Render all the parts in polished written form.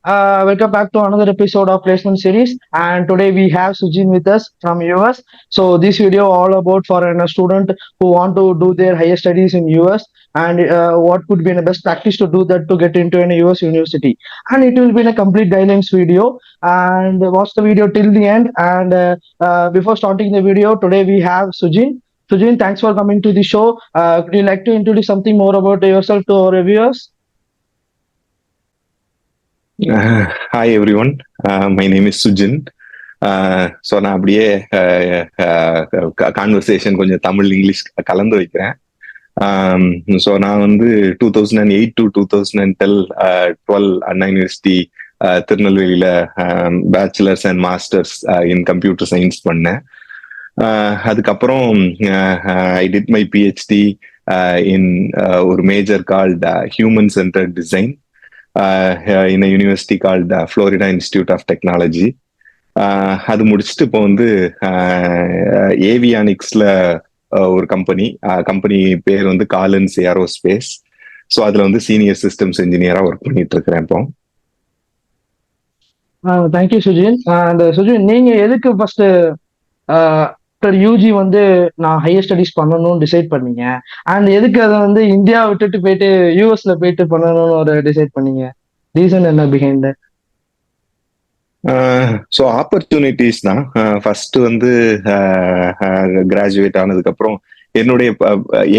Welcome back to another episode of Placement Series. And today we have Sujin with us from US. So this video all about for a student who want to do their higher studies in US and what could be the best practice to do that to get into an US university. And it will be in a complete guidelines video. And watch the video till the end. And before starting the video, today we have Sujin. Sujin, thanks for coming to the show. Could you like to introduce something more about yourself to our reviewers? Hi everyone. My name is Sujin. So நான் அப்படியே conversation கொஞ்சம் Tamil English கலந்து வைக்கிறேன். So நான் வந்து 2008 to 2012 Anna university திருநெல்வேலியில bachelors and masters in computer science பண்ணேன். அதுக்கப்புறம் I did my PhD in ஒரு major called human centred design in a university called Florida Institute of Technology. அது முடிச்சுட்டு இப்போ வந்து ஏவியானிக்ஸ்ல ஒரு கம்பெனி பேர் வந்து காலன்ஸ் ஏரோஸ்பேஸ். ஸோ அதுல வந்து சீனியர் சிஸ்டம்ஸ் இன்ஜினியரா ஒர்க் பண்ணிட்டு இருக்கிறேன் இப்போ. தேங்க்யூ சுஜின். அந்த சுஜின், நீங்க எதுக்கு ஃபர்ஸ்ட் யூஜி வந்து நான் ஹையர் ஸ்டடிஸ் பண்ணணும்னு டிசைட் பண்ணீங்க? அண்ட் எதுக்கு அதை வந்து இந்தியா விட்டுட்டு போயிட்டு யூஎஸ்ல போயிட்டு பண்ணணும்னு ஒரு டிசைட் பண்ணீங்க? ரீசன் என்ன பிஹைண்ட்? ஸோ ஆப்பர்ச்சுனிட்டிஸ் தான். ஃபர்ஸ்ட் வந்து கிராஜுவேட் ஆனதுக்கு அப்புறம் என்னுடைய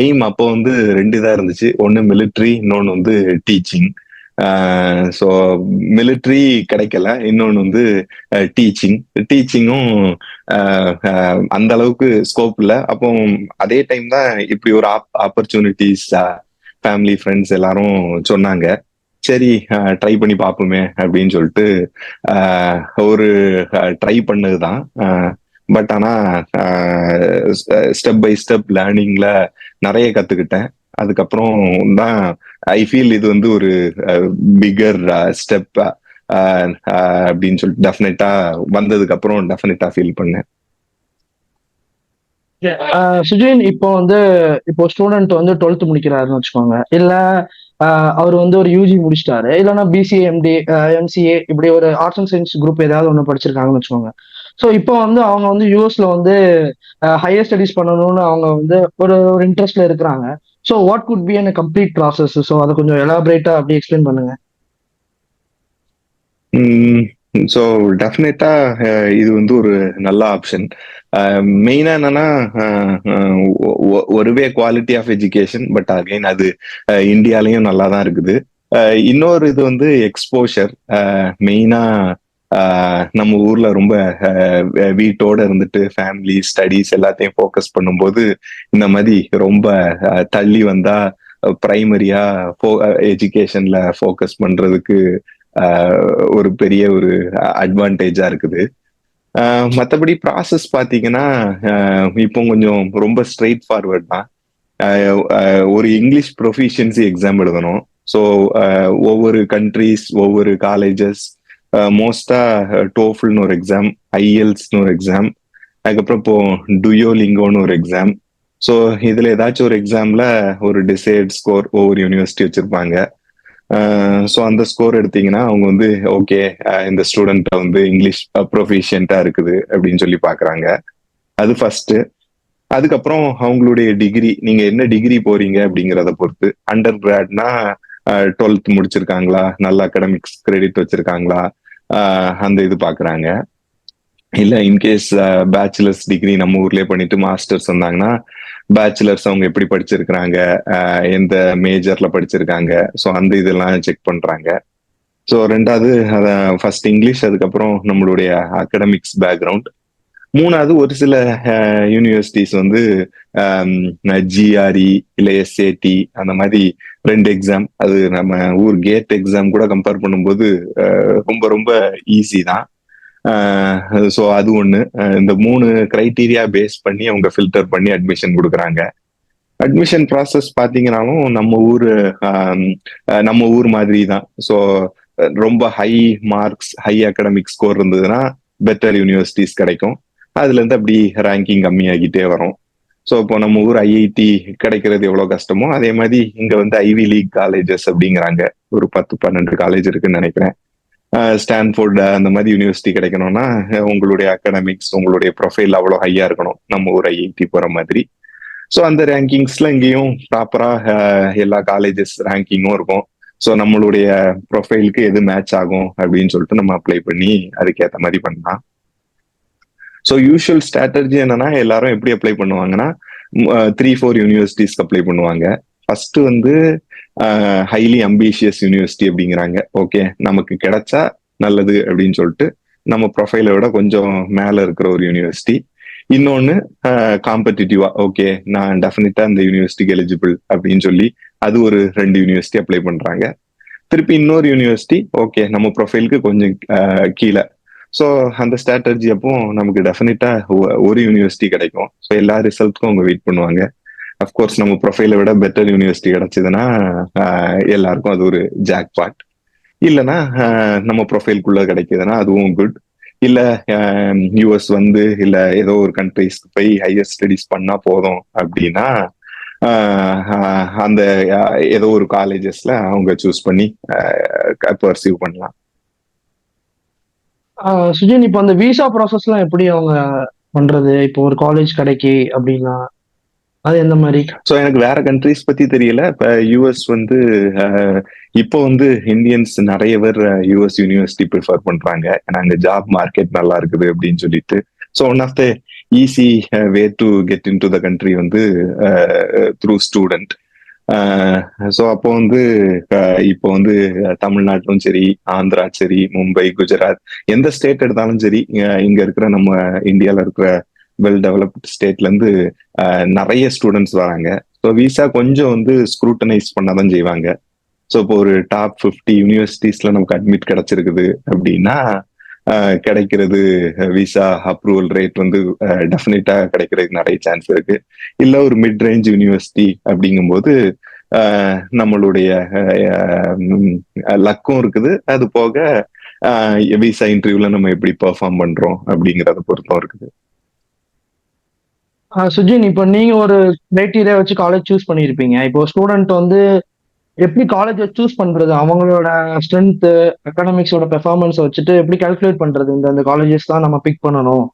எய்ம் அப்போ வந்து 2 தான் இருந்துச்சு. ஒன்னு மிலிட்ரி, இன்னொன்னு வந்து டீச்சிங். ஸோ மிலிட்ரி கிடைக்கல, இன்னொன்னு வந்து டீச்சிங்கும் அந்த அளவுக்கு ஸ்கோப் இல்லை. அப்போ அதே டைம் தான் இப்படி ஒரு ஆப்பர்ச்சுனிட்டிஸ் ஃபேமிலி ஃப்ரெண்ட்ஸ் எல்லாரும் சொன்னாங்க. சரி ட்ரை பண்ணி பார்ப்போமே அப்படின்னு சொல்லிட்டு ஒரு ட்ரை பண்ணதுதான். பட் ஆனா ஸ்டெப் பை ஸ்டெப் லேர்னிங்ல நிறைய கத்துக்கிட்டேன். அதுக்கப்புறம் தான் ஐ ஃபீல் இது வந்து ஒரு பிகர் ஸ்டெப் அப்படின்னு சொல்லிட்டு டெஃபினட்டா வந்ததுக்கு அப்புறம் டெஃபினட்டா ஃபீல் பண்ணேன். சுஜின், இப்போ ஸ்டூடெண்ட் வந்து 12th முடிக்கிறாருன்னு வச்சுக்கோங்க, இல்ல அவர் வந்து ஒரு யூஜி முடிச்சிட்டாரு, இல்லைன்னா பிசிஏ, எம்டி, எம்சிஏ, இப்படி ஒரு ஆர்ட்ஸ் அண்ட் சயின்ஸ் குரூப் ஏதாவது ஒன்று படிச்சிருக்காங்கன்னு வச்சுக்கோங்க. ஸோ இப்போ வந்து அவங்க வந்து யூஎஸ்ல வந்து ஹையர் ஸ்டடிஸ் பண்ணணும்னு அவங்க வந்து ஒரு ஒரு இன்ட்ரெஸ்ட்ல இருக்கிறாங்க. So what could be an complete process? So அதை கொஞ்சம் எலாபரேட்டா அப்படி எக்ஸ்பிளைன் பண்ணுங்க. ஸோ டெஃபினட்டா இது வந்து ஒரு நல்ல ஆப்ஷன். மெயினா என்னன்னா ஒருவே quality of education, but again அது இந்தியாலையும் நல்லா தான் இருக்குது. இன்னொரு இது வந்து எக்ஸ்போஷர். மெயினா நம்ம ஊர்ல ரொம்ப வீட்டோட இருந்துட்டு ஃபேமிலி ஸ்டடீஸ் எல்லாத்தையும் ஃபோக்கஸ் பண்ணும்போது இந்த மாதிரி ரொம்ப தள்ளி வந்தா பிரைமரியா எஜுகேஷன்ல ஃபோக்கஸ் பண்றதுக்கு ஒரு பெரிய ஒரு அட்வான்டேஜா இருக்குது. மற்றபடி ப்ராசஸ் பார்த்தீங்கன்னா இப்போ கொஞ்சம் ரொம்ப ஸ்ட்ரெயிட் ஃபார்வர்ட் தான். ஒரு இங்கிலீஷ் ப்ரொஃபிஷியன்சி எக்ஸாம் எழுதணும். ஸோ ஒவ்வொரு கண்ட்ரிஸ், ஒவ்வொரு காலேஜஸ் மோஸ்டா டோஃபுல்னு ஒரு எக்ஸாம், ஐஎல்ஸ்னு ஒரு எக்ஸாம், அதுக்கப்புறம் இப்போ டுயோலிங்கோன்னு ஒரு எக்ஸாம். ஸோ இதுல ஏதாச்சும் ஒரு எக்ஸாம்ல ஒரு டிசைட் ஸ்கோர் ஒவ்வொரு யூனிவர்சிட்டி வச்சிருப்பாங்க. ஸோ அந்த ஸ்கோர் எடுத்தீங்கன்னா அவங்க வந்து ஓகே இந்த ஸ்டூடெண்ட் வந்து இங்கிலீஷ் ப்ரொஃபிஷியன்ட்டா இருக்குது அப்படின்னு சொல்லி பாக்குறாங்க. அது ஃபர்ஸ்ட். அதுக்கப்புறம் அவங்களுடைய டிகிரி, நீங்க என்ன டிகிரி போறீங்க அப்படிங்கிறத பொறுத்து, அண்டர் கிராட்னா 12th முடிச்சிருக்காங்களா, நல்ல அகாடமிக்ஸ் கிரெடிட் வச்சிருக்காங்களா, அந்த இது பாக்குறாங்க. இல்ல இன்கேஸ் பேச்சுலர்ஸ் டிகிரி நம்ம ஊர்லயே பண்ணிட்டு மாஸ்டர்ஸ் வந்தாங்கன்னா பேச்சுலர்ஸ் அவங்க எப்படி படிச்சிருக்கிறாங்க, எந்த மேஜர்ல படிச்சிருக்காங்க, ஸோ அந்த இதெல்லாம் செக் பண்றாங்க. ஸோ ரெண்டாவது ஃபர்ஸ்ட் இங்கிலீஷ், அதுக்கப்புறம் நம்மளுடைய அகடமிக்ஸ் பேக்ரவுண்ட். மூணாவது ஒரு சில யூனிவர்சிட்டிஸ் வந்து ஜிஆர்இ இல்ல எஸ்ஏடி அந்த மாதிரி 2 எக்ஸாம், அது நம்ம ஊர் கேட் எக்ஸாம் கூட கம்பேர் பண்ணும்போது ரொம்ப ரொம்ப ஈஸி தான். ஸோ அது ஒண்ணு. இந்த 3 கிரைட்டீரியா பேஸ் பண்ணி அவங்க ஃபில்டர் பண்ணி அட்மிஷன் கொடுக்குறாங்க. அட்மிஷன் ப்ராசஸ் பாத்தீங்கன்னாலும் நம்ம ஊர் மாதிரி தான். ஸோ ரொம்ப high marks, high academic score இருந்ததுன்னா பெட்டர் யூனிவர்சிட்டிஸ் கிடைக்கும். அதுல இருந்து அப்படி ரேங்கிங் கம்மியாகிட்டே வரும். ஸோ இப்போ நம்ம ஊர் ஐஐடி கிடைக்கிறது எவ்வளவு கஷ்டமோ அதே மாதிரி இங்க வந்து ஐவி லீக் காலேஜஸ் அப்படிங்கிறாங்க, ஒரு 10-12 காலேஜ் இருக்குன்னு நினைக்கிறேன். ஸ்டான்ஃபோர்ட் அந்த மாதிரி யூனிவர்சிட்டி கிடைக்கணும்னா உங்களுடைய அகாடமிக்ஸ் உங்களுடைய ப்ரொஃபைல் அவ்வளோ ஹையா இருக்கணும், நம்ம ஒரு ஐஐடி போற மாதிரி. ஸோ அந்த ரேங்கிங்ஸ்ல இங்கேயும் ப்ராப்பரா எல்லா காலேஜஸ் ரேங்கிங்கும் இருக்கும். ஸோ நம்மளுடைய ப்ரொஃபைலுக்கு எது மேட்ச் ஆகும் அப்படின்னு சொல்லிட்டு நம்ம அப்ளை பண்ணி அதுக்கேற்ற மாதிரி பண்ணலாம். ஸோ யூஷுவல் ஸ்ட்ராட்டஜி என்னன்னா, எல்லாரும் எப்படி அப்ளை பண்ணுவாங்கன்னா 3-4 யூனிவர்சிட்டிஸ்க்கு அப்ளை பண்ணுவாங்க. ஃபர்ஸ்ட் வந்து ஹைலி அம்பிஷியஸ் யூனிவர்சிட்டி அப்படிங்கிறாங்க. ஓகே, நமக்கு கிடைச்சா நல்லது அப்படின்னு சொல்லிட்டு நம்ம ப்ரொஃபைலை விட கொஞ்சம் மேல இருக்கிற ஒரு யூனிவர்சிட்டி. இன்னொன்னு காம்படிட்டிவா, ஓகே நான் டெஃபினட்டா இந்த யூனிவர்சிட்டிக்கு எலிஜிபிள் அப்படின்னு சொல்லி அது ஒரு 2 யூனிவர்சிட்டி அப்ளை பண்றாங்க. திருப்பி இன்னொரு யூனிவர்சிட்டி, ஓகே நம்ம ப்ரொஃபைலுக்கு கொஞ்சம் கீழே. ஸோ அந்த ஸ்ட்ராட்டஜி அப்போ நமக்கு டெஃபினட்டா ஒரு யூனிவர்சிட்டி கிடைக்கும். ஸோ எல்லா ரிசல்ட்க்கும் அவங்க வெயிட் பண்ணுவாங்க. அஃப்கோர்ஸ் நம்ம ப்ரொஃபைலை விட பெட்டர் யூனிவர்சிட்டி கிடைச்சதுன்னா எல்லாருக்கும் அது ஒரு ஜாக் பாட். இல்லைன்னா நம்ம ப்ரொஃபைலுக்குள்ள கிடைக்குதுன்னா அதுவும் குட். இல்ல யூஎஸ் வந்து இல்ல ஏதோ ஒரு கண்ட்ரிஸ்க்கு போய் ஹையர் ஸ்டடிஸ் பண்ணா போதும் அப்படின்னா அந்த ஏதோ ஒரு காலேஜஸ்ல அவங்க சூஸ் பண்ணி பர்சீவ் பண்ணலாம். சுஜின், இப்போ அந்த விசா ப்ராசஸ்லாம் எப்படி அவங்க பண்றது? இப்போ ஒரு காலேஜ் கிடைக்கி அப்படின்னா அது எந்த மாதிரி? ஸோ எனக்கு வேற கண்ட்ரிஸ் பத்தி தெரியல. இப்ப யூஎஸ் வந்து இப்போ வந்து இந்தியன்ஸ் நிறைய பேர் யூஎஸ் யூனிவர்சிட்டி ப்ரிஃபர் பண்றாங்க, ஏன்னா அங்க ஜாப் மார்க்கெட் நல்லா இருக்குது அப்படின்னு சொல்லிட்டு. So one of the easy way to get into the country வந்து த்ரூ ஸ்டூடெண்ட். ஸோ அப்போ வந்து இப்போ வந்து தமிழ்நாட்டிலும் சரி, ஆந்திரா சரி, மும்பை, குஜராத், எந்த ஸ்டேட் எடுத்தாலும் சரி, இங்க இருக்கிற நம்ம இந்தியால இருக்கிற வெல் டெவலப்ட் ஸ்டேட்ல இருந்து நிறைய ஸ்டூடெண்ட்ஸ் வராங்க. ஸோ விசா கொஞ்சம் வந்து ஸ்க்ரூட்டனைஸ் பண்ணாதான் செய்வாங்க. ஸோ இப்போ ஒரு டாப் 50 யூனிவர்சிட்டிஸ்ல நமக்கு அட்மிட் கிடைச்சிருக்குது அப்படின்னா கிடைக்கிறது விசா அப்ரூவல் ரேட் வந்து டெஃபினட்டா கிடைக்கிறதுக்கு நிறைய சான்ஸ் இருக்கு. இல்ல ஒரு மிட் ரேஞ்ச் யூனிவர்சிட்டி அப்படிங்கும்போது நம்மளுடைய லக்கும் இருக்குது. அது போக விசா இன்டர்வியூல நம்ம எப்படி பெர்ஃபார்ம் பண்றோம் அப்படிங்கறத பொறுத்தும் இருக்குது. சுஜின், இப்போ நீங்க ஒரு கிரைட்டீரியா வச்சு காலேஜ் சூஸ் பண்ணியிருப்பீங்க. இப்போ ஸ்டூடெண்ட் வந்து எப்படி காலேஜை சூஸ் பண்றது? அவங்களோட ஸ்ட்ரென்த், அகாடமிக்ஸோட பெர்ஃபார்மன்ஸ் வச்சுட்டு எப்படி கால்குலேட் பண்றது இந்த காலேஜஸ் தான் நம்ம பிக் பண்ணணும்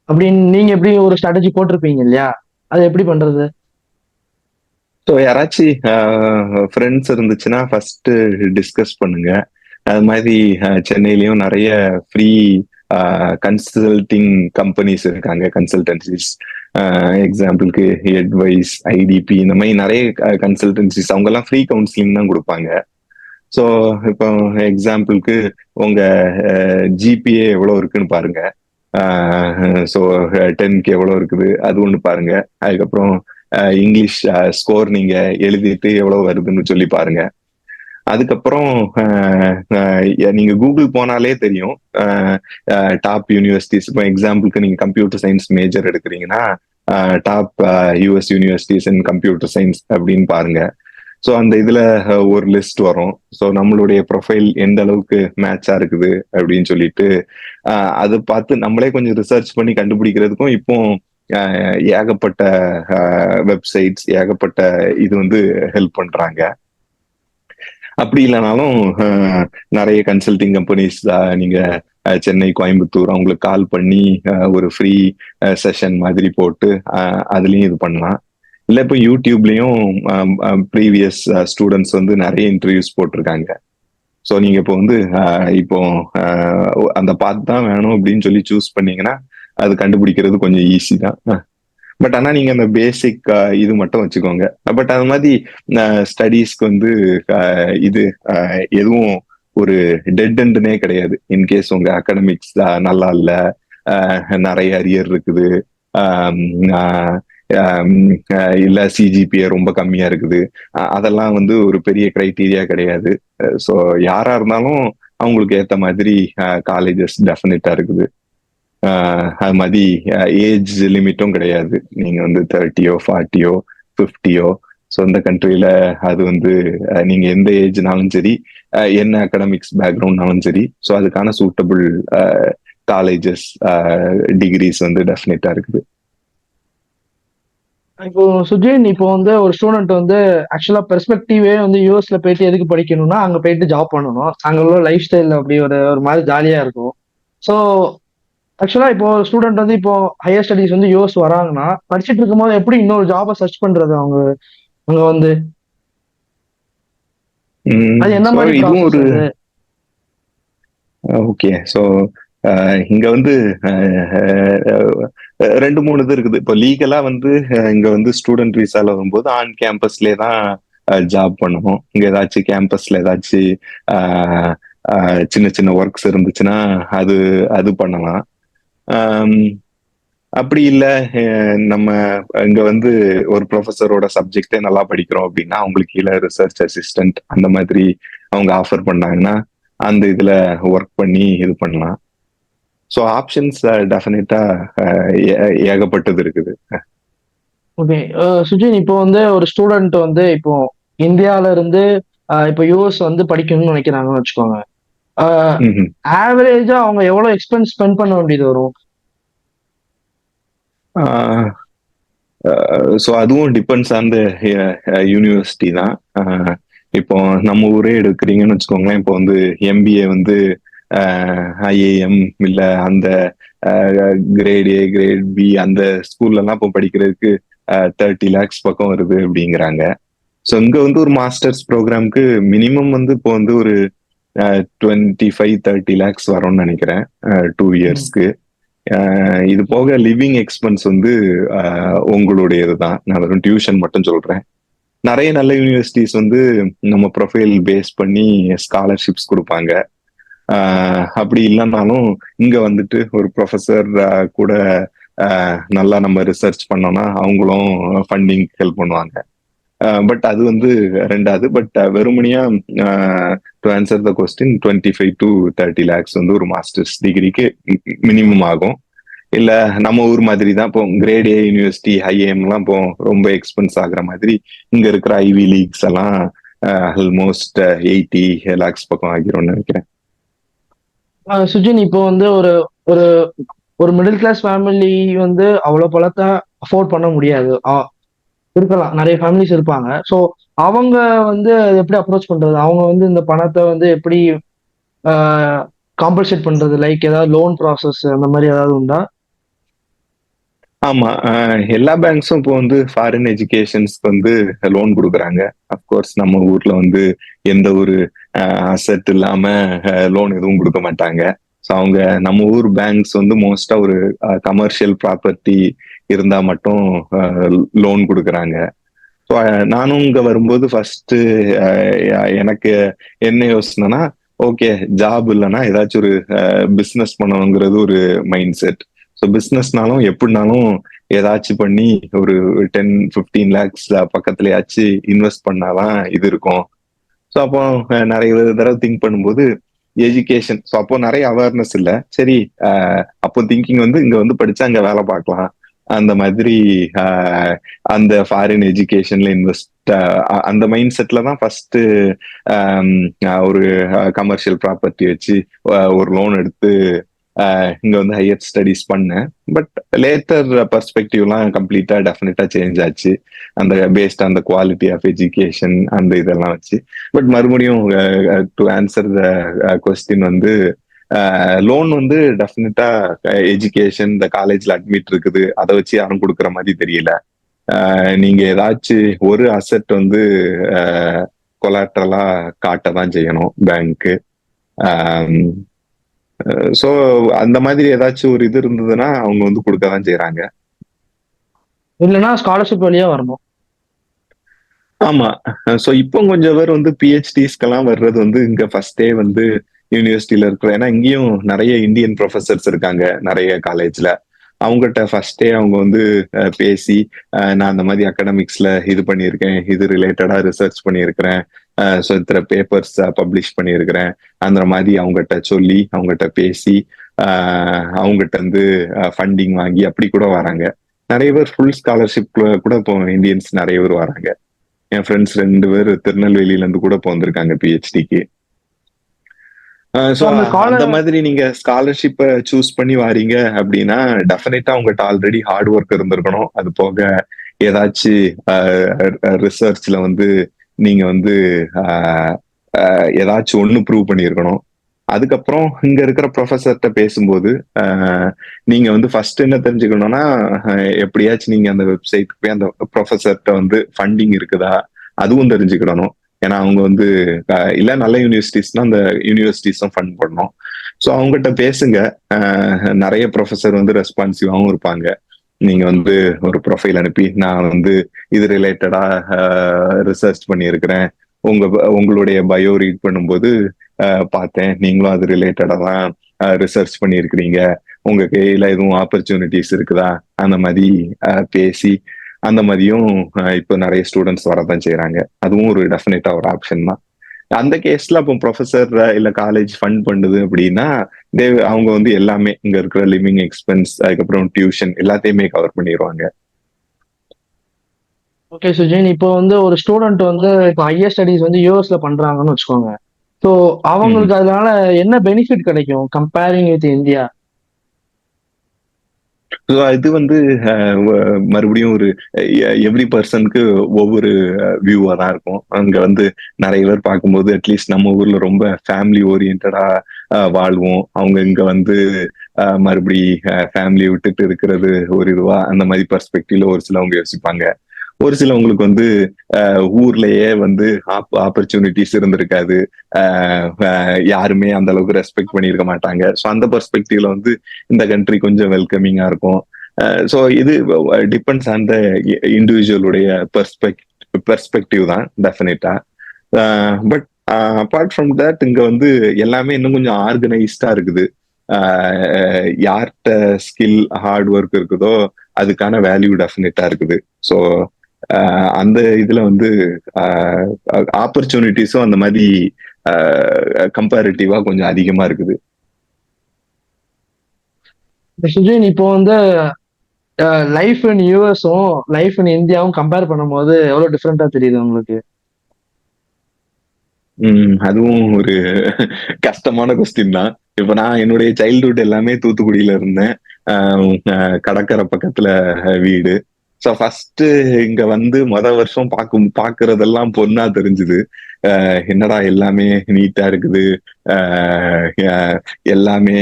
அப்படின்னு நீங்க எப்படி ஒரு ஸ்ட்ராட்டஜி போட்டிருப்பீங்க இல்லையா? அது எப்படி பண்றது? ஸோ யாராச்சும் ஃப்ரெண்ட்ஸ் இருந்துச்சுன்னா ஃபர்ஸ்ட் டிஸ்கஸ் பண்ணுங்க. அது மாதிரி சென்னையிலயும் நிறைய ஃப்ரீ கன்சல்டிங் கம்பெனிஸ் இருக்காங்க, கன்சல்டன்சிஸ். எக்ஸாம்பிளுக்கு அட்வைஸ், ஐடிபி, இந்த மாதிரி நிறைய கன்சல்டன்சிஸ். அவங்க எல்லாம் ஃப்ரீ கவுன்சிலிங் தான் கொடுப்பாங்க. ஸோ இப்போ எக்ஸாம்பிளுக்கு உங்க ஜிபிஏ எவ்வளவு இருக்குன்னு பாருங்க. ஸோ 10K எவ்வளவு இருக்குது அது ஒன்று பாருங்க. அதுக்கப்புறம் இங்கிலீஷ் ஸ்கோர் நீங்க எழுதிட்டு எவ்வளவு வருதுன்னு சொல்லி பாருங்க. அதுக்கப்புறம் நீங்க கூகுள் போனாலே தெரியும் டாப் யூனிவர்சிட்டிஸ். இப்போ எக்ஸாம்பிளுக்கு நீங்க கம்ப்யூட்டர் சயின்ஸ் மேஜர் எடுக்கிறீங்கன்னா top US universities in computer science அப்படின்னு பாருங்க. ஸோ அந்த இதுல ஒரு லிஸ்ட் வரும். ஸோ நம்மளுடைய ப்ரொஃபைல் எந்த அளவுக்கு மேட்சா இருக்குது அப்படின்னு சொல்லிட்டு அதை பார்த்து நம்மளே கொஞ்சம் ரிசர்ச் பண்ணி கண்டுபிடிக்கிறதுக்கும் இப்போ ஏகப்பட்ட வெப்சைட்ஸ், ஏகப்பட்ட இது வந்து ஹெல்ப் பண்றாங்க. அப்படி இல்லைனாலும் நிறைய கன்சல்டிங் கம்பெனிஸ் நீங்க சென்னை, கோயம்புத்தூர் அவங்களுக்கு கால் பண்ணி ஒரு ஃப்ரீ செஷன் மாதிரி போட்டு அதுலயும் இது பண்ணலாம். இல்லை இப்போ யூடியூப்லயும் ப்ரீவியஸ் ஸ்டூடெண்ட்ஸ் வந்து நிறைய இன்டர்வியூஸ் போட்டிருக்காங்க. ஸோ நீங்க இப்போ வந்து இப்போ அந்த பார்த்து தான் வேணும் அப்படின்னு சொல்லி சூஸ் பண்ணீங்கன்னா அது கண்டுபிடிக்கிறது கொஞ்சம் ஈஸி தான். பட் ஆனா நீங்க அந்த பேசிக் இது மட்டும் வச்சுக்கோங்க. பட் அது மாதிரி ஸ்டடீஸ்க்கு வந்து இது எதுவும் ஒரு டெட் எண்ட்னே கிடையாது. இன்கேஸ் உங்க அகாடமிக்ஸ் நல்லா இல்ல, நிறைய அரியர் இருக்குது, இல்ல சிஜிபிஏ ரொம்ப கம்மியா இருக்குது, அதெல்லாம் வந்து ஒரு பெரிய கிரைட்டீரியா கிடையாது. ஸோ யாரா இருந்தாலும் அவங்களுக்கு ஏத்த மாதிரி காலேஜஸ் டெஃபினட்டா இருக்குது. அது மாதிரி ஏஜ் லிமிட்டும் கிடையாது. நீங்க வந்து 30யோ 40யோ 50யோ, ஸோ இந்த கண்ட்ரில அது வந்து நீங்க எந்த ஏஜ்னாலும் சரி, என்ன அகாடமிக்ஸ் பேக்ரவுண்ட்னாலும் சரி, ஸோ அதுக்கான சூட்டபிள் காலேஜஸ், டிகிரிஸ் வந்து டெஃபினட்டா இருக்குது. இப்போ சுஜின், இப்போ வந்து ஒரு ஸ்டூடெண்ட் வந்து ஆக்சுவலா பெர்ஸ்பெக்டிவே வந்து யூஎஸ்ல போயிட்டு எதுக்கு படிக்கணும்னா, அங்க போயிட்டு ஜாப் பண்ணணும். அங்க உள்ள லைஃப் ஸ்டைல் அப்படி ஒரு ஒரு மாதிரி ஜாலியா இருக்கும். ஸோ ஆக்சுவலா இப்போ ஸ்டூடெண்ட் வந்து இப்போ ஹையர் ஸ்டடீஸ் வந்து யூஎஸ் வராங்கன்னா, படிச்சுட்டு இருக்கும்போது எப்படி இன்னொரு ஜாப சர்ச் பண்றது அவங்க அங்க வந்து? அது என்ன ஸோ மாரி இதுவும் ப்ராசஸ் ஒரு அது? ஓகே. ஸோ இங்க வந்து ரெண்டு மூணு இது இருக்குது. இப்போ லீகலா வந்து இங்க வந்து ஸ்டூடெண்ட் விசால வரும்போது ஆன் கேம்பஸ்லேயே தான் ஜாப் பண்ணணும். இங்க ஏதாச்சும் கேம்பஸ்ல ஏதாச்சும் சின்ன சின்ன ஒர்க்ஸ் இருந்துச்சுன்னா அது அது பண்ணலாம். ஆம், அப்படி இல்ல நம்ம இங்க வந்து ஒரு ப்ரொஃபஸரோட சப்ஜெக்டே நல்லா படிக்கிறோம் அப்படின்னா அவங்களுக்கு கீழே ரிசர்ச் அசிஸ்டன்ட் அந்த மாதிரி அவங்க ஆஃபர் பண்ணாங்கன்னா அந்த இதுல ஒர்க் பண்ணி இது பண்ணலாம். ஸோ ஆப்ஷன்ஸ் டெஃபினட்டா ஏகப்பட்டது இருக்குது. ஓகே. சுஜின், இப்போ வந்து ஒரு ஸ்டூடெண்ட் வந்து இப்போ இந்தியால இருந்து இப்போ யுஎஸ் வந்து படிக்கணும்னு நினைக்கிறாங்கன்னு வச்சுக்கோங்க. ம்ஹும். ஆவரேஜா அவங்க எவ்வளவு எக்ஸ்பென்ஸ் ஸ்பெண்ட் பண்ண வேண்டியது வரும்? ஸோ அதுவும் டிபெண்ட்ஸ் ஆன் த யூனிவர்சிட்டி தான். இப்போ நம்ம ஊரே எடுக்கிறீங்கன்னு வச்சுக்கோங்களேன். இப்போ வந்து எம்பிஏ வந்து ஐஏஎம் இல்ல அந்த கிரேட் ஏ கிரேட் பி அந்த ஸ்கூல்ல எல்லாம் இப்போ படிக்கிறதுக்கு 30 lakhs பக்கம் வருது அப்படிங்கிறாங்க. ஸோ இங்க வந்து ஒரு மாஸ்டர்ஸ் ப்ரோக்ராம்க்கு மினிமம் வந்து இப்போ வந்து ஒரு 25-30 lakhs வரும்னு நினைக்கிறேன் 2 yearsக்கு. இது போக லிவிங் எக்ஸ்பென்ஸ் வந்து உங்களுடையது தான். நான் வெறும் டியூஷன் மட்டும் சொல்றேன். நிறைய நல்ல யூனிவர்சிட்டிஸ் வந்து நம்ம ப்ரொஃபைல் பேஸ் பண்ணி ஸ்காலர்ஷிப்ஸ் கொடுப்பாங்க. அப்படி இல்லைன்னாலும் இங்க வந்துட்டு ஒரு ப்ரொஃபஸர் கூட நல்லா நம்ம ரிசர்ச் பண்ணோம்னா அவங்களும் ஃபண்டிங் ஹெல்ப் பண்ணுவாங்க. பட் அது வந்து ரெண்டாவது. பட் வெறுமனியா to answer the question 25-30 lakhs வந்து ஒரு மாஸ்டர்ஸ் டிகிரிக்கு மினிமம் ஆகும். இல்ல நம்ம ஊர் மாதிரி தான் இப்போ கிரேட் ஏ யூனிவர்சிட்டி ஐஏஎம் எல்லாம் இப்போ ரொம்ப எக்ஸ்பென்ஸ் ஆகுற மாதிரி இங்க இருக்கிற ஐவி லீக்ஸ் எல்லாம் ஆல்மோஸ்ட் 80 lakhs பக்கம் ஆகிரும்னு நினைக்கிறேன். சுஜின், இப்போ வந்து ஒரு ஒரு ஒரு மிடில் கிளாஸ் ஃபேமிலி வந்து அவ்வளவு பணத்தை அஃபோர்ட் பண்ண முடியாது. இருக்கலாம், நிறைய ஃபேமிலிஸ் இருப்பாங்க. ஸோ அவங்க வந்து அதை எப்படி அப்ரோச் பண்றது? அவங்க வந்து இந்த பணத்தை வந்து எப்படி காம்பன்சேட் பண்றது? லைக் ஏதாவது லோன் ப்ராசஸ் அந்த மாதிரி ஏதாவது உண்டா? ஆமா, எல்லா பேங்க்ஸும் இப்போ வந்து ஃபாரின் எஜுகேஷன்ஸ்க்கு வந்து லோன் கொடுக்குறாங்க. அப்கோர்ஸ் நம்ம ஊர்ல வந்து எந்த ஒரு அசெட் இல்லாம லோன் எதுவும் கொடுக்க மாட்டாங்க. ஸோ அவங்க நம்ம ஊர் பேங்க்ஸ் வந்து மோஸ்டா ஒரு கமர்ஷியல் ப்ராப்பர்ட்டி இருந்தா மட்டும் லோன் கொடுக்குறாங்க. ஸோ நானும் இங்க வரும்போது ஃபர்ஸ்ட் எனக்கு என்ன யோசனைனா, ஓகே ஜாப் இல்லைன்னா ஏதாச்சும் ஒரு பிஸ்னஸ் பண்ணணுங்கிறது ஒரு மைண்ட் செட். ஸோ பிஸ்னஸ்னாலும் எப்படினாலும் ஏதாச்சும் பண்ணி ஒரு 10-15 lakhs பக்கத்துலயாச்சும் இன்வெஸ்ட் பண்ணாதான் இது இருக்கும். ஸோ அப்போ நிறைய தடவை திங்க் பண்ணும்போது எஜுகேஷன். ஸோ அப்போ நிறைய அவேர்னஸ் இல்லை. சரி, அப்போ திங்கிங் வந்து இங்க வந்து படிச்சா அங்க வேலை பார்க்கலாம் அந்த மாதிரி. அந்த ஃபாரின் எஜுகேஷன்ல இன்வெஸ்ட் அந்த மைண்ட் செட்ல தான் ஃபர்ஸ்ட் ஒரு கமர்ஷியல் ப்ராப்பர்ட்டி வச்சு ஒரு லோன் எடுத்து இங்க வந்து ஹையர் ஸ்டடிஸ் பண்ணேன். பட் லேட்டர் பர்ஸ்பெக்டிவ்லாம் கம்ப்ளீட்டா டெஃபினட்டா சேஞ்ச் ஆச்சு அந்த பேஸ்ட் அந்த குவாலிட்டி ஆஃப் எஜுகேஷன் அந்த இதெல்லாம் வச்சு. பட் மறுபடியும் டு ஆன்சர் த கொஸ்டின் வந்து லோன் வந்து டெஃபினட்டா எஜுகேஷன் இந்த காலேஜ்ல அட்மிட் இருக்குது அதை வச்சு யாரும் கொடுக்குற மாதிரி தெரியல. நீங்க ஏதாச்சும் ஒரு அசெட் வந்து கொலாட்ரலா காட்ட தான் செய்யணும் பேங்க்கு. ஸோ அந்த மாதிரி ஏதாச்சும் ஒரு இது இருந்ததுன்னா அவங்க வந்து கொடுக்க தான் செய்யறாங்க. இல்லைன்னா ஸ்காலர்ஷிப் வழியா வரணும். ஆமா. ஸோ இப்போ கொஞ்சம் பேர் வந்து பிஹெச்டிஸ்க்கெல்லாம் வர்றது வந்து இங்க ஃபர்ஸ்டே வந்து யூனிவர்சிட்டியில இருக்கிற, ஏன்னா இங்கேயும் நிறைய இந்தியன் ப்ரொஃபசர்ஸ் இருக்காங்க நிறைய காலேஜ்ல. அவங்ககிட்ட ஃபர்ஸ்டே அவங்க வந்து பேசி நான் அந்த மாதிரி அகாடமிக்ஸ்ல இது பண்ணியிருக்கேன், இது ரிலேட்டடா ரிசர்ச் பண்ணியிருக்கிறேன், ஸோ இத்தனை பேப்பர்ஸ் பப்ளிஷ் பண்ணியிருக்கிறேன் அந்த மாதிரி அவங்ககிட்ட சொல்லி அவங்ககிட்ட பேசி அவங்ககிட்ட வந்து ஃபண்டிங் வாங்கி அப்படி கூட வராங்க. நிறைய பேர் ஃபுல் ஸ்காலர்ஷிப் கூட இப்போ இந்தியன்ஸ் நிறைய பேர் வராங்க. என் ஃப்ரெண்ட்ஸ் 2 பேர் திருநெல்வேலியில இருந்து கூட இப்போ வந்திருக்காங்க பிஹெச்டிக்கு. ஸோ அந்த மாதிரி நீங்க ஸ்காலர்ஷிப்பை சூஸ் பண்ணி வாரீங்க அப்படின்னா டெஃபினட்டா உங்ககிட்ட ஆல்ரெடி ஹார்ட் ஒர்க் இருந்திருக்கணும். அது போக ஏதாச்சும் ரிசர்ச்ல வந்து நீங்க வந்து ஏதாச்சும் ஒண்ணு ப்ரூவ் பண்ணியிருக்கணும். அதுக்கப்புறம் இங்க இருக்கிற ப்ரொஃபஸர்கிட்ட பேசும்போது நீங்க வந்து ஃபர்ஸ்ட் என்ன தெரிஞ்சுக்கணும்னா, எப்படியாச்சும் நீங்க அந்த வெப்சைட் போய் அந்த ப்ரொஃபஸர்கிட்ட வந்து ஃபண்டிங் இருக்குதா அதுவும் தெரிஞ்சுக்கிடணும். ஏன்னா அவங்க வந்து இல்ல நல்ல யூனிவர்சிட்டிஸ்னா அந்த யூனிவர்சிட்டிஸும் ஃபண்ட் பண்ணணும். ஸோ அவங்ககிட்ட பேசுங்க. நிறைய ப்ரொஃபஸர் வந்து ரெஸ்பான்சிவாகவும் இருப்பாங்க. நீங்க வந்து ஒரு ப்ரொஃபைல் அனுப்பி நான் வந்து இது ரிலேட்டடா ரிசர்ச் பண்ணியிருக்கிறேன். உங்களுடைய பயோ ரீட் பண்ணும்போது பார்த்தேன் நீங்களும் அது ரிலேட்டடா தான் ரிசர்ச் பண்ணியிருக்கிறீங்க. உங்க கையில எதுவும் ஆப்பர்ச்சுனிட்டிஸ் இருக்குதா அந்த மாதிரி பேசி அந்த மாதிரியும் இப்போ நிறைய ஸ்டூடெண்ட்ஸ் வரதான் செய்யறாங்க. அதுவும் ஒரு டெஃபினட்டா ஒரு ஆப்ஷன் தான். அந்த கேஸ்ல அப்போ ப்ரொஃபஸர் இல்ல காலேஜ் ஃபண்ட் பண்ணுது அப்படின்னா அவங்க வந்து எல்லாமே இங்க இருக்கிற லிவிங் எக்ஸ்பென்ஸ் அதுக்கப்புறம் டியூஷன் எல்லாத்தையுமே கவர் பண்ணிடுவாங்க. ஓகே சுஜின், இப்போ வந்து ஒரு ஸ்டூடெண்ட் வந்து இப்போ ஹையர் ஸ்டடிஸ் வந்து யூஎஸ்ல பண்றாங்கன்னு வச்சுக்கோங்க. ஸோ அவங்களுக்கு அதனால என்ன பெனிஃபிட் கிடைக்கும் கம்பேரிங் வித் இந்தியா? இது வந்து மறுபடியும் ஒரு எவ்ரி பர்சனுக்கு ஒவ்வொரு வியூவா தான் இருக்கும். அங்க வந்து நிறைய பேர் பார்க்கும்போது அட்லீஸ்ட் நம்ம ஊர்ல ரொம்ப ஃபேமிலி ஓரியன்டா வாழ்வோம். அவங்க இங்க வந்து மறுபடி ஃபேமிலி விட்டுட்டு இருக்கிறது ஒரு இதுவா அந்த மாதிரி பெர்ஸ்பெக்டிவ்ல ஒரு சிலவங்க யோசிப்பாங்க. ஒரு சிலவங்களுக்கு வந்து ஊர்லயே வந்து ஆப்பர்ச்சுனிட்டிஸ் இருந்திருக்காது. யாருமே அந்த அளவுக்கு ரெஸ்பெக்ட் பண்ணியிருக்க மாட்டாங்க. ஸோ அந்த பெர்ஸ்பெக்டிவ்ல வந்து இந்த கண்ட்ரி கொஞ்சம் வெல்கமிங்கா இருக்கும். ஸோ இது டிபெண்ட்ஸ் ஆன் த இண்டிவிஜுவலுடைய பெர்ஸ்பெக்டிவ் தான் டெஃபினட்டா. பட் அப்பார்ட் ஃப்ரம் தட் இங்க வந்து எல்லாமே இன்னும் கொஞ்சம் ஆர்கனைஸ்டா இருக்குது. யார்கிட்ட ஸ்கில் ஹார்ட் ஒர்க் இருக்குதோ அதுக்கான வேல்யூ டெஃபினட்டா இருக்குது. ஸோ அந்த இதுல வந்து ஆப்பர்ச்சுனிட்டிஸும் அந்த மாதிரி கம்பேரிட்டிவா கொஞ்சம் அதிகமா இருக்குது. சுஜின், இப்போ வந்து லைஃப் இன் யூஎஸும் லைஃப் இன் இந்தியாவும் கம்பேர் பண்ணும்போது எவ்வளவு டிஃப்ரெண்டா தெரியுது உங்களுக்கு? அதுவும் ஒரு கஷ்டமான கொஸ்டின் தான். இப்ப நான் என்னுடைய சைல்ட்ஹுட் எல்லாமே தூத்துக்குடியில இருந்தேன். கடற்கரை பக்கத்துல வீடு. ஸோ ஃபர்ஸ்ட் இங்க வந்து வருஷம் பாக்குறதெல்லாம் பொண்ணா தெரிஞ்சுது. என்னடா எல்லாமே நீட்டா இருக்குது. எல்லாமே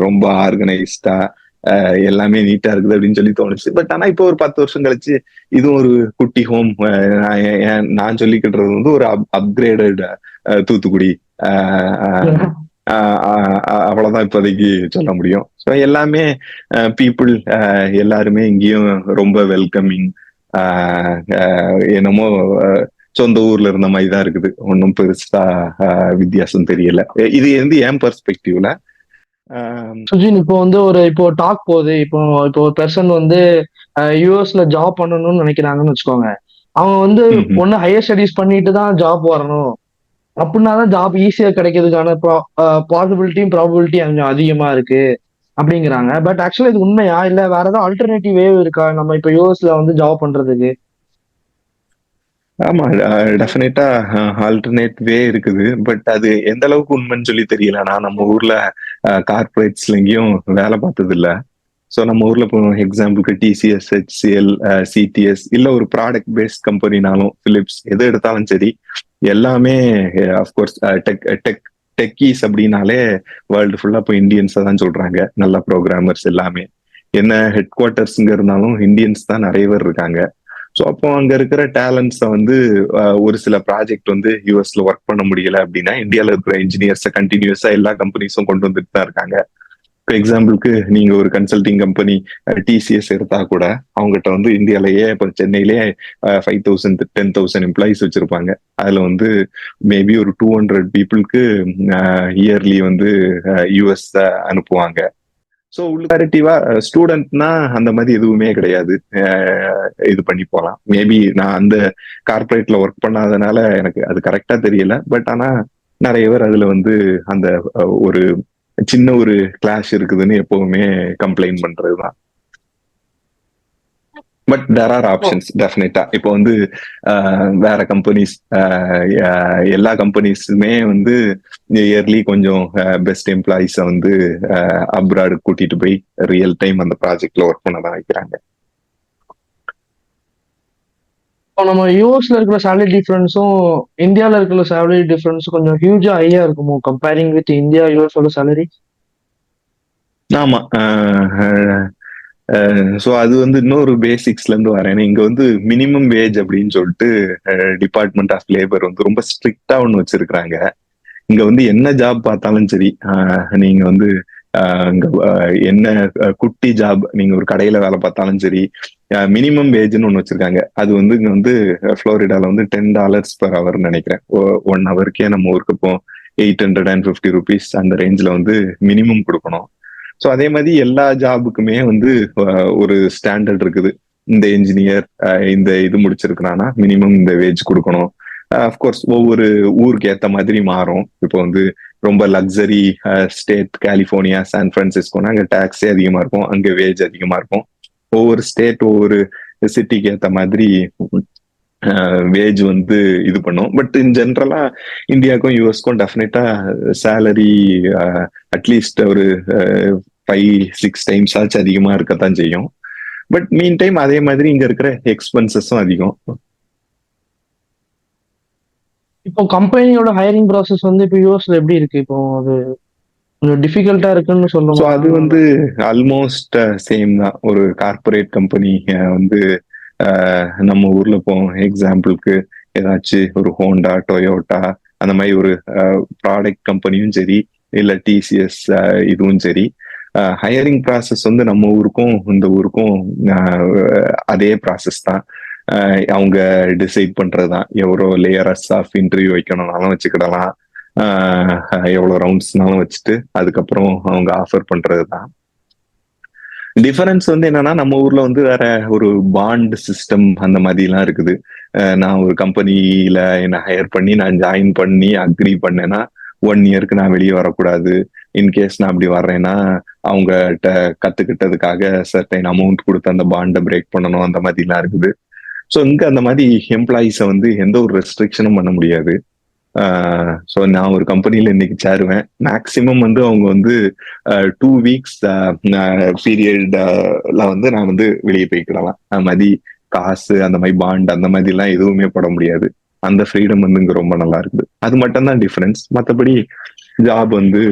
ரொம்ப ஆர்கனைஸ்டா எல்லாமே நீட்டா இருக்குது அப்படின்னு சொல்லி தோணுச்சு. பட் ஆனா இப்போ ஒரு 10 வருஷம் கழிச்சு இதுவும் ஒரு குட்டி ஹோம். நான் சொல்லிக்கிட்டுறது வந்து ஒரு அப்கிரேடட் தூத்துக்குடி. அவ்வளவுதான் இப்போதைக்கு சொல்ல முடியும். ஸோ எல்லாமே பீப்புள் எல்லாருமே இங்கேயும் ரொம்ப வெல்கமிங். என்னமோ சொந்த ஊர்ல இருந்த மாதிரி தான் இருக்குது. ஒன்றும் பெருசா வித்தியாசம் தெரியல. இது வந்து என் பெர்ஸ்பெக்டிவ்ல. சுஜின், இப்போ டாக் போகுது. இப்போ இப்போ ஒரு பெர்சன் வந்து யூஎஸ்ல ஜாப் பண்ணணும்னு நினைக்கிறாங்கன்னு வச்சுக்கோங்க. அவங்க வந்து ஒன்னு ஹையர் ஸ்டடிஸ் பண்ணிட்டு தான் ஜாப் வரணும் அப்படின்னா தான் ஜாப் ஈஸியா கிடைக்கிறதுக்கான பாசிபிலிட்டியும் ப்ராபபிலிட்டியும் கொஞ்சம் அதிகமா இருக்கு அப்படிங்கிறாங்க. பட் ஆக்சுவலா இது உண்மையா இல்ல வேற ஏதாவது ஆல்டர்னேட்டிவ் வே இருக்கா நம்ம இப்ப யூஎஸ்ல வந்து ஜாப் பண்றதுக்கு? ஆமா, டெஃபினட்டா ஆல்டர்னேட் வே இருக்குது. பட் அது எந்த அளவுக்கு உண்மைன்னு சொல்லி தெரியல. நான் நம்ம ஊர்ல கார்பரேட்ஸ்ல எங்கேயும் வேலை பார்த்தது இல்ல. ஸோ நம்ம ஊர்ல இப்போ எக்ஸாம்பிளுக்கு டிசிஎஸ், ஹெச்சிஎல், சிடிஎஸ் இல்ல ஒரு ப்ராடக்ட் பேஸ்ட் கம்பெனினாலும் பிலிப்ஸ் எது எடுத்தாலும் சரி எல்லாமே அஃப்கோர்ஸ் டெக்கீஸ் அப்படின்னாலே வேர்ல்டு ஃபுல்லா இப்போ இந்தியன்ஸை தான் சொல்றாங்க. நல்ல ப்ரோக்ராமர்ஸ் எல்லாமே. என்ன ஹெட் குவார்ட்டர்ஸ்ங்க இருந்தாலும் இந்தியன்ஸ் தான் நிறைய பேர் இருக்காங்க. ஸோ அப்போ அங்க இருக்கிற டேலண்ட்ஸை வந்து ஒரு சில ப்ராஜெக்ட் வந்து யூஎஸ்ல ஒர்க் பண்ண முடியல அப்படின்னா இந்தியாவில் இருக்கிற இன்ஜினியர்ஸை கண்டினியூஸா எல்லா கம்பெனிஸும் கொண்டு வந்துட்டு தான் இருக்காங்க. இப்போ எக்ஸாம்பிளுக்கு நீங்க ஒரு கன்சல்டிங் கம்பெனி டிசிஎஸ் எடுத்தா கூட அவங்ககிட்ட வந்து இந்தியாலேயே இப்போ சென்னையிலேயே 5,000 10,000 எம்ப்ளாயிஸ் வச்சிருப்பாங்க. அதுல வந்து மேபி ஒரு 200 பீப்புளுக்கு இயர்லி வந்து யூஎஸ் அனுப்புவாங்க. ஸோ உள்ளாரிட்டிவா ஸ்டூடெண்ட்னா அந்த மாதிரி எதுவுமே கிடையாது. இது பண்ணி போகலாம். மேபி நான் அந்த கார்பரேட்ல ஒர்க் பண்ணாதனால எனக்கு அது கரெக்டா தெரியல. பட் ஆனா நிறைய பேர் அதுல வந்து அந்த ஒரு சின்ன ஒரு கிளாஷ் இருக்குதுன்னு எப்பவுமே கம்ப்ளைண்ட் பண்றதுதான். பட் தேர் ஆர் ஆப்ஷன்ஸ் டெஃபினட்டா. இப்போ வந்து வேற கம்பெனிஸ் எல்லா கம்பெனிஸுமே வந்து இயர்லி கொஞ்சம் பெஸ்ட் எம்ப்ளாயிஸை வந்து அப்ராடு கூட்டிட்டு போய் ரியல் டைம் அந்த ப்ராஜெக்ட்ல ஒர்க் பண்ண தான் வைக்கிறாங்க. இப்போ நம்ம யூஎஸ்ல இருக்கிற சேலரி டிஃபரன்ஸும் இந்தியால இருக்கிற சேலரி டிஃபரன்ஸும் கொஞ்சம் ஹியூஜா ஹையா இருக்குமோ கம்பேரிங் வித் இந்தியா யூஎஸோட சேலரி? ஆமா. ஸோ அது வந்து இன்னொரு பேசிக்ஸ்ல இருந்து வரேன். இங்க வந்து மினிமம் வேஜ் அப்படின்னு சொல்லிட்டு டிபார்ட்மெண்ட் ஆஃப் லேபர் வந்து ரொம்ப ஸ்ட்ரிக்டா ஒன்று வச்சிருக்கிறாங்க. இங்க வந்து என்ன ஜாப் பார்த்தாலும் சரி, நீங்க வந்து இங்க என்ன குட்டி ஜாப் நீங்க ஒரு கடையில வேலை பார்த்தாலும் சரி, மினிமம் வேஜ்னு ஒன்று வச்சிருக்காங்க. அது வந்து இங்க வந்து ஃப்ளோரிடால வந்து $10 per hour நினைக்கிறேன். 1 ஹவருக்கே நம்ம ஊருக்கு இப்போ ₹850 அந்த ரேஞ்சில் வந்து மினிமம் கொடுக்கணும். ஸோ அதே மாதிரி எல்லா ஜாபுக்குமே வந்து ஒரு ஸ்டாண்டர்ட் இருக்குது. இந்த என்ஜினியர் இந்த இது முடிச்சிருக்கிறானா மினிமம் இந்த வேஜ் கொடுக்கணும். அஃப்கோர்ஸ் ஒவ்வொரு ஊருக்கு ஏத்த மாதிரி மாறும். இப்போ வந்து ரொம்ப லக்ஸரி ஸ்டேட் கலிபோர்னியா, சான் பிரான்சிஸ்கோனா அங்க டாக்ஸே அதிகமா இருக்கும், அங்க வேஜ் அதிகமா இருக்கும். ஒவ்வொரு ஸ்டேட் ஒவ்வொரு சிட்டிக்கு ஏத்த மாதிரி வேஜ் வந்து இது பண்ணும். பட் இன் ஜென்ரலா இந்தியாவுக்கும் யூஎஸ்க்கும் டெஃபினட்டா சேலரி அட்லீஸ்ட் ஒரு 5-6 times ஆச்சு அதிகமா இருக்கத்தான் செய்யும். பட் மீன் டைம் அதே மாதிரி இங்க இருக்கிற எக்ஸ்பென்சஸும் அதிகம். இப்போ கம்பெனியோட ஹையரிங் ப்ராசஸ் வந்து இப்போ யூஎஸ்ல எப்படி இருக்கு? இப்போ அது கொஞ்சம் டிஃபிகல்ட்டா இருக்குன்னு ஸோ சொல்லுமா? அது வந்து ஆல்மோஸ்ட் சேம் தான். ஒரு கார்பரேட் கம்பெனி வந்து நம்ம ஊர்ல இப்போ எக்ஸாம்பிளுக்கு ஏதாச்சும் ஒரு ஹோண்டா, டொயோட்டா அந்த மாதிரி ஒரு ப்ராடக்ட் கம்பெனியும் சரி, இல்ல டிசிஎஸ் இதுவும் சரி, ஹையரிங் ப்ராசஸ் வந்து நம்ம ஊருக்கும் இந்த ஊருக்கும் அதே ப்ராசஸ் தான். அவங்க டிசைட் பண்றதுதான் எவ்வளோ லேயர்ஸ் ஆஃப் இன்டர்வியூ வைக்கணும்னாலும் வச்சுக்கிடலாம், எவ்வளோ ரவுண்ட்ஸ்னாலும் வச்சுட்டு அதுக்கப்புறம் அவங்க ஆஃபர் பண்றதுதான். டிஃபரன்ஸ் வந்து என்னன்னா நம்ம ஊர்ல வந்து வேற ஒரு பாண்ட் சிஸ்டம் அந்த மாதிரி எல்லாம் இருக்குது. நான் ஒரு கம்பெனியில என்ன ஹையர் பண்ணி நான் ஜாயின் பண்ணி அக்ரி பண்ணேன்னா 1 இயருக்கு நான் வெளியே வரக்கூடாது. இன்கேஸ் நான் அப்படி வர்றேன்னா அவங்ககிட்ட கத்துக்கிட்டதுக்காக சர்டைன் அமௌண்ட் கொடுத்து அந்த பாண்டை பிரேக் பண்ணணும், அந்த மாதிரி எல்லாம் இருக்குது. ஸோ இங்க அந்த மாதிரி எம்ப்ளாயிஸை வந்து எந்த ஒரு ரெஸ்ட்ரிக்ஷனும் பண்ண முடியாது. ஸோ நான் ஒரு கம்பெனியில இன்னைக்கு சேருவேன், மேக்சிமம் வந்து அவங்க வந்து 2 weeks பீரியட்ல வந்து நான் வந்து வெளியே போய்க்கிடலாம். அது மாதிரி காசு அந்த மாதிரி பாண்ட் அந்த மாதிரி எல்லாம் எதுவுமே போட முடியாது. அந்த ஃப்ரீடம் வந்து இங்க ரொம்ப நல்லா இருக்குது. அது மட்டும் தான் டிஃபரன்ஸ். மற்றபடி ஜாப் வந்து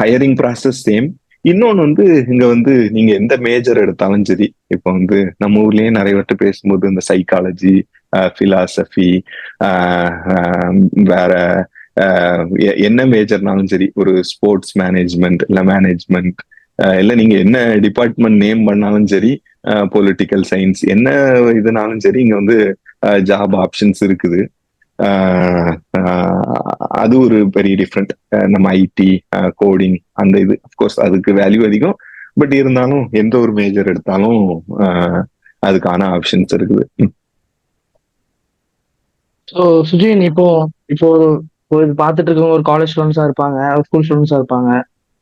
ஹையரிங் ப்ராசஸ் சேம். இன்னொன்னு வந்து இங்க வந்து நீங்க எந்த மேஜர் எடுத்தாலும் சரி, இப்போ வந்து நம்ம ஊர்லயே நிறைய வாட்டி பேசும்போது இந்த சைக்காலஜி, பிலாசபி, வேற என்ன மேஜர்னாலும் சரி, ஒரு ஸ்போர்ட்ஸ் மேனேஜ்மெண்ட் இல்ல மேனேஜ்மெண்ட் இல்ல நீங்க என்ன டிபார்ட்மெண்ட் நேம் பண்ணாலும் சரி, பொலிட்டிக்கல் சயின்ஸ் என்ன இதுனாலும் சரி, இங்க வந்து ஜாப் ஆப்ஷன்ஸ் இருக்குது. அது ஒரு பெரிய டிஃப்ரெண்ட். நம்ம ஐடி, கோடிங் அந்த இது அஃப்கோர்ஸ் அதுக்கு வேல்யூ அதிகம். பட் இருந்தாலும் எந்த ஒரு மேஜர் எடுத்தாலும் அதுக்கான ஆப்ஷன்ஸ் இருக்குது. ஸோ சுஜின், இப்போ இப்போ இது பார்த்துட்டு இருக்கவங்க ஒரு காலேஜ் ஸ்டூடெண்ட்ஸா இருப்பாங்க, ஸ்கூல் ஸ்டூடெண்ட்ஸா இருப்பாங்க.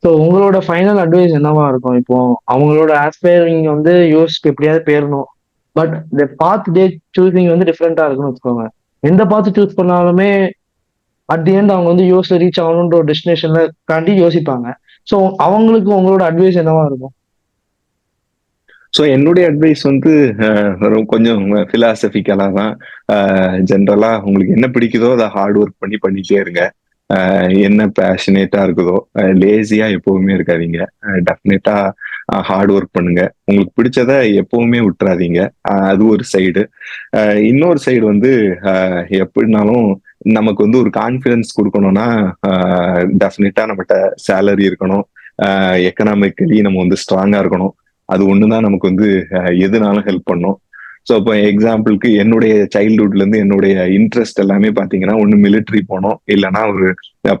ஸோ உங்களோட ஃபைனல் அட்வைஸ் என்னவா இருக்கும்? இப்போ அவங்களோட ஆஸ்பைரிங் வந்து யூஎஸ்க்கு எப்படியாவது பேரணும், but the path day choosing வந்து டிஃப்ரெண்டா இருக்குன்னு வச்சுக்கோங்க. எந்த பாத்து சூஸ் பண்ணாலுமே அட் தி எண்ட் அவங்க வந்து யூஎஸ்ல ரீச் ஆகணுன்ற ஒரு டெஸ்டினேஷன்ல காண்டி யோசிப்பாங்க. ஸோ அவங்களுக்கு உங்களோட அட்வைஸ் என்னவா இருக்கும்? ஸோ என்னுடைய அட்வைஸ் வந்து கொஞ்சம் பிலாசபிக்கலா தான். ஜென்ரலா உங்களுக்கு என்ன பிடிக்குதோ அதை ஹார்ட் ஒர்க் பண்ணி பண்ணிட்டே இருங்க. என்ன பேஷனேட்டா இருக்குதோ, லேசியா எப்பவுமே இருக்காதீங்க. டெஃபினட்டா ஹார்ட் ஒர்க் பண்ணுங்க. உங்களுக்கு பிடிச்சத எப்பவுமே விட்டுறாதீங்க. அது ஒரு சைடு. இன்னொரு சைடு வந்து எப்படினாலும் நமக்கு வந்து ஒரு கான்ஃபிடன்ஸ் கொடுக்கணும்னா டெஃபினட்டா நம்மகிட்ட சேலரி இருக்கணும், எக்கனாமிக்கலி நம்ம வந்து ஸ்ட்ராங்கா இருக்கணும். அது ஒண்ணுதான் நமக்கு வந்து எதுனாலும் ஹெல்ப் பண்ணும். ஸோ இப்போ எக்ஸாம்பிளுக்கு என்னுடைய சைல்ட்ஹுட்ல இருந்து என்னுடைய இன்ட்ரெஸ்ட் எல்லாமே பாத்தீங்கன்னா ஒண்ணு மிலிட்ரி போகணும், இல்லைன்னா ஒரு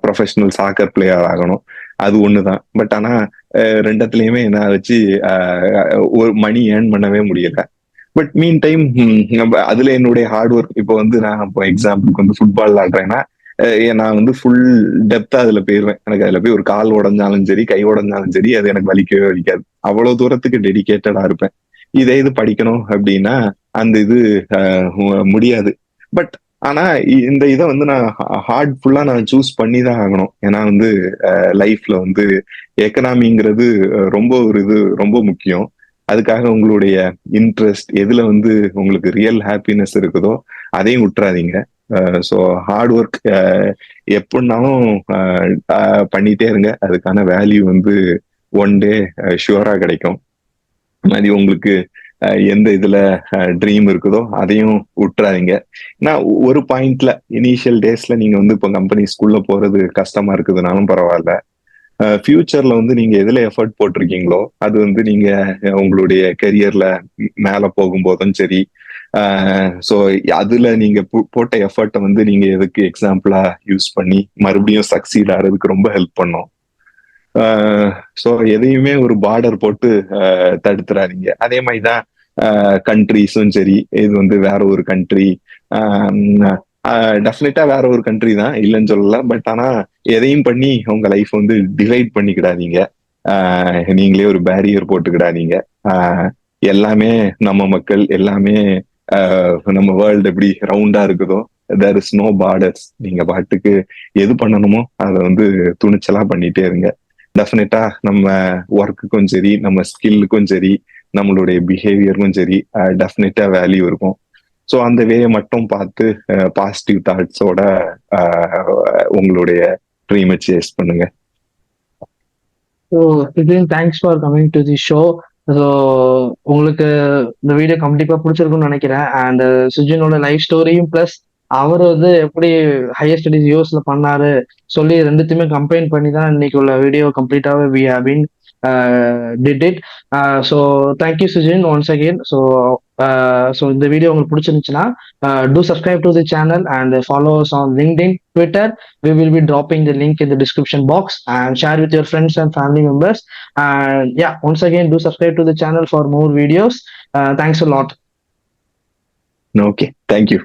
ப்ரொஃபஷனல் சாக்கர் பிளேயர் ஆகணும். அது ஒண்ணுதான். பட் ஆனா ரெண்டத்துலயுமே என்ன வச்சு ஒரு மணி ஏர்ன் பண்ணவே முடியல. பட் மீன் டைம் அதுல என்னுடைய ஹார்ட் ஒர்க். இப்போ வந்து நான் இப்போ எக்ஸாம்பிளுக்கு வந்து ஃபுட்பால் ஆடுறேன்னா நான் வந்து ஃபுல் டெப்தா அதுல போயிருவேன். எனக்கு அதுல போய் ஒரு கால் உடஞ்சாலும் சரி, கை உடஞ்சாலும் சரி, அது எனக்கு வலிக்கவே வலிக்காது. அவ்வளவு தூரத்துக்கு டெடிகேட்டடா இருப்பேன். இதே இது படிக்கணும் அப்படின்னா அந்த இது முடியாது. பட் ஆனா இந்த இதை வந்து நான் ஹார்ட்ஃபுல்லா நான் சூஸ் பண்ணி தான் ஆகணும். ஏன்னா வந்து லைஃப்ல வந்து எக்கனாமிங்கிறது ரொம்ப ஒரு இது ரொம்ப முக்கியம். அதுக்காக உங்களுடைய இன்ட்ரெஸ்ட் எதுல வந்து உங்களுக்கு ரியல் ஹாப்பினஸ் இருக்குதோ அதையும் விட்டுறாதீங்க. ஸோ ஹார்ட் ஒர்க் எப்படினாலும் பண்ணிட்டே இருங்க. அதுக்கான வேல்யூ வந்து ஒன் டே ஷுவரா கிடைக்கும். அது உங்களுக்கு எந்த இதுல ட்ரீம் இருக்குதோ அதையும் விட்டுறாதீங்க. ஏன்னா ஒரு பாயிண்ட்ல இனிஷியல் டேஸ்ல நீங்க வந்து இப்போ கம்பெனி ஸ்கூல்ல போறது கஷ்டமா இருக்குதுனாலும் பரவாயில்ல. ஃபியூச்சர்ல வந்து நீங்க எதுல எஃபர்ட் போட்டிருக்கீங்களோ அது வந்து நீங்க உங்களுடைய கெரியர்ல மேல போகும்போதும் சரி, ஸோ அதுல நீங்க போட்ட எஃபர்ட்டை வந்து நீங்க எதுக்கு எக்ஸாம்பிளா யூஸ் பண்ணி மறுபடியும் சக்சீட் ஆகிறதுக்கு ரொம்ப ஹெல்ப் பண்ணும். ஸோ எதையுமே ஒரு பார்டர் போட்டு தடுத்துறாதீங்க. அதே மாதிரிதான் கண்ட்ரிஸும் சரி, இது வந்து வேற ஒரு கண்ட்ரி, டெஃபினட்டா வேற ஒரு கண்ட்ரி தான், இல்லைன்னு சொல்லல. பட் ஆனா எதையும் பண்ணி உங்க லைஃப் வந்து டிவைட் பண்ணிக்கிடாதீங்க. நீங்களே ஒரு பேரியர் போட்டுக்கிடாதீங்க. எல்லாமே நம்ம மக்கள், எல்லாமே நம்ம வேர்ல்டு எப்படி ரவுண்டா இருக்குதோ, தேர் இஸ் நோ பார்டர்ஸ். நீங்க பாட்டுக்கு எது பண்ணணுமோ அதை வந்து துணிச்சலா பண்ணிட்டே இருங்க. டெஃபினட்டா நம்ம ஒர்க்குக்கும் சரி, நம்ம ஸ்கில்லுக்கும் சரி, நம்மளுடைய பிஹேவியருக்கும் சரி டெஃபினட்டா வேல்யூ இருக்கும். ஸோ அந்த வேயை மட்டும் பார்த்து பாசிட்டிவ் தாட்ஸோட உங்களுடைய ட்ரீமை சேஸ் பண்ணுங்க. So Sujin, thanks for coming to the show. So உங்களுக்கு இந்த வீடியோ கண்டிப்பா பிடிச்சிருக்கும்னு நினைக்கிறேன். அண்ட் சுஜினோட லைஃப் ஸ்டோரியும் பிளஸ் அவர் வந்து எப்படி ஹையர் ஸ்டடிஸ் யூஎஸ்ல பண்ணாரு சொல்லி ரெண்டுத்தையுமே கம்பைன் பண்ணி தான் இன்னைக்கு உள்ள வீடியோ கம்ப்ளீட்டாவே we have been did it. So thank you Sujin once again. So இந்த வீடியோ உங்களுக்கு பிடிச்சிருந்துச்சுன்னா do subscribe to the channel and follow us on LinkedIn, Twitter. We will be dropping the link in the description box, and share with your friends and family members. And yeah, once again, do subscribe to the channel for more videos. Thanks a lot. Okay, thank you.